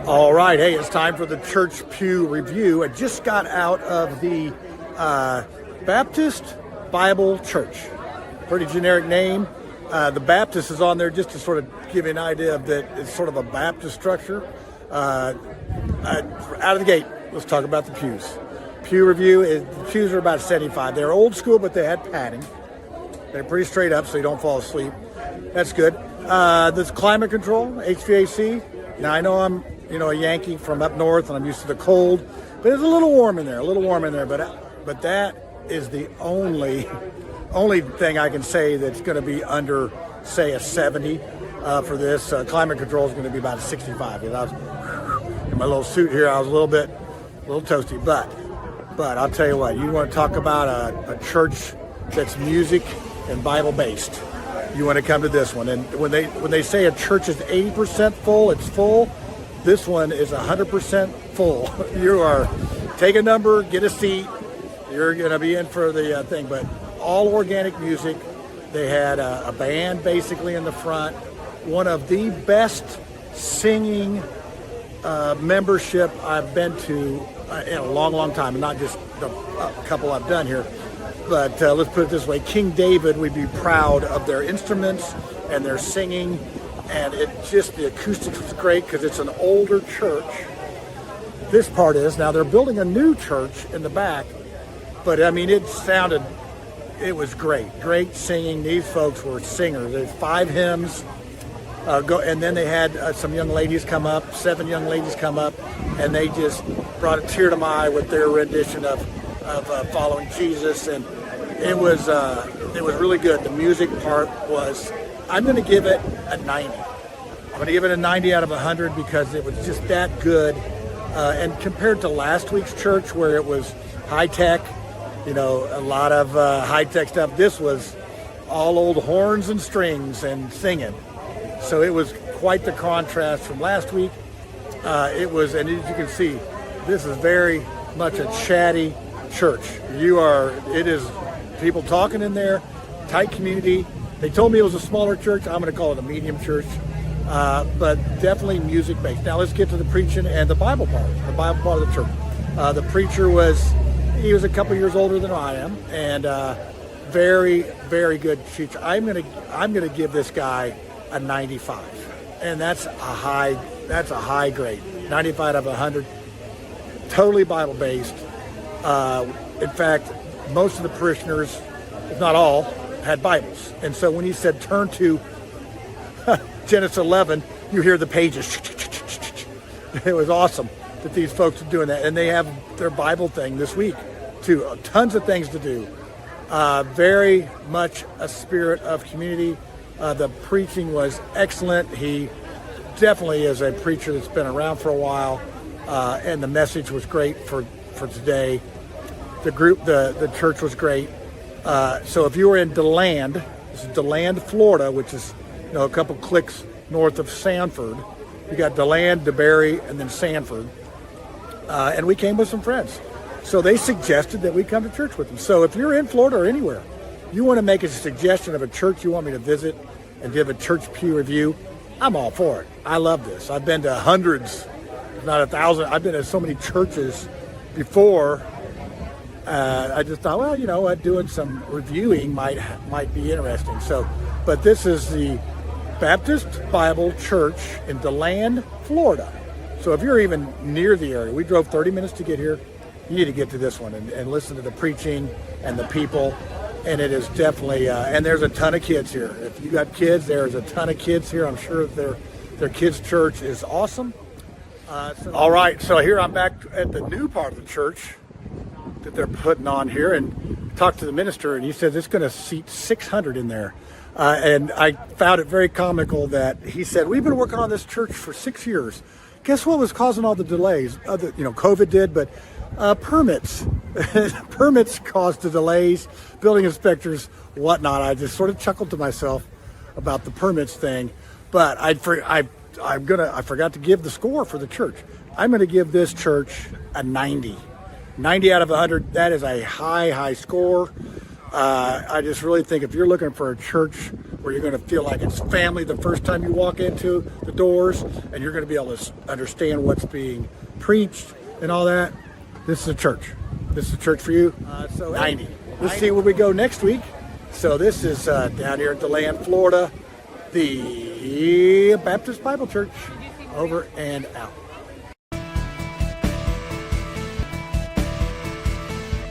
All right, hey, it's time for the Church Pew Review. I just got out of the Baptist Bible Church. Pretty generic name. The Baptist is on there just to sort of give you an idea of that it's sort of a Baptist structure. Out of the gate, let's talk about the pews. Pew Review, the pews are about 75. They're old school, but they had padding. They're pretty straight up so you don't fall asleep. That's good. This climate control, HVAC. Now I know I'm a Yankee from up north and I'm used to the cold, but it's a little warm in there, but that is the only thing I can say that's going to be under, say, a 70 for this. Climate control is going to be about a 65. I was in my little suit here, I was a little toasty, but I'll tell you what, you want to talk about a church that's music and Bible based. You want to come to this one. And when they say a church is 80% full, it's full. This one is 100% full. You are, take a number, get a seat. You're going to be in for the thing. But all organic music. They had a band basically in the front. One of the best singing membership I've been to in a long, long time. And not just the couple I've done here. But let's put it this way. King David, we'd be proud of their instruments and their singing. And the acoustics was great because it's an older church. This part is, now they're building a new church in the back, but I mean, it was great. Great singing. These folks were singers. There's 5 hymns, and then they had some young ladies come up, 7 young ladies come up, and they just brought a tear to my eye with their rendition of following Jesus, and it was really good. The music part was, I'm going to give it a 90. I'm going to give it a 90 out of 100 because it was just that good. And compared to last week's church where it was high-tech, a lot of high-tech stuff, this was all old horns and strings and singing. So it was quite the contrast from last week. And as you can see, this is very much a chatty church. It is people talking in there, tight community. They told me it was a smaller church. I'm going to call it a medium church, but definitely music-based. Now let's get to the preaching and the Bible part of the church. The preacher was a couple years older than I am, and very, very good teacher. I'm going to give this guy a 95, and that's a high grade. 95 out of 100. Totally Bible-based. In fact, most of the parishioners, if not all, had Bibles. And so when he said turn to Genesis 11, you hear the pages. It was awesome that these folks are doing that. And they have their Bible thing this week, too. Tons of things to do. Very much a spirit of community. The preaching was excellent. He definitely is a preacher that's been around for a while. And the message was great for today. The church was great. So if you were in DeLand, this is DeLand, Florida, which is a couple clicks north of Sanford. You got DeLand, DeBerry, and then Sanford. And we came with some friends. So they suggested that we come to church with them. So if you're in Florida or anywhere, you want to make a suggestion of a church you want me to visit and give a Church Pew Review, I'm all for it. I love this. I've been to hundreds, if not 1,000. I've been to so many churches before. I just thought, doing some reviewing might be interesting. So, but this is the Baptist Bible Church in DeLand, Florida. So if you're even near the area, we drove 30 minutes to get here. You need to get to this one and listen to the preaching and the people. And it is definitely, and there's a ton of kids here. If you got kids, there's a ton of kids here. I'm sure their kids' church is awesome. All right, so here I'm back at the new part of the church that they're putting on here, and talked to the minister, and he says it's going to seat 600 in there. And I found it very comical that he said, we've been working on this church for 6 years. Guess what was causing all the delays? COVID did, but permits. Permits caused the delays, building inspectors, whatnot. I just sort of chuckled to myself about the permits thing, but I forgot to give the score for the church. I'm going to give this church a 90. 90 out of 100, that is a high score. I just really think if you're looking for a church where you're going to feel like it's family the first time you walk into the doors, and you're going to be able to understand what's being preached and all that. This is a church. This is a church for you. 90. Let's see where we go next week. So this is down here at DeLand, Florida, the Baptist Bible Church. Over and out.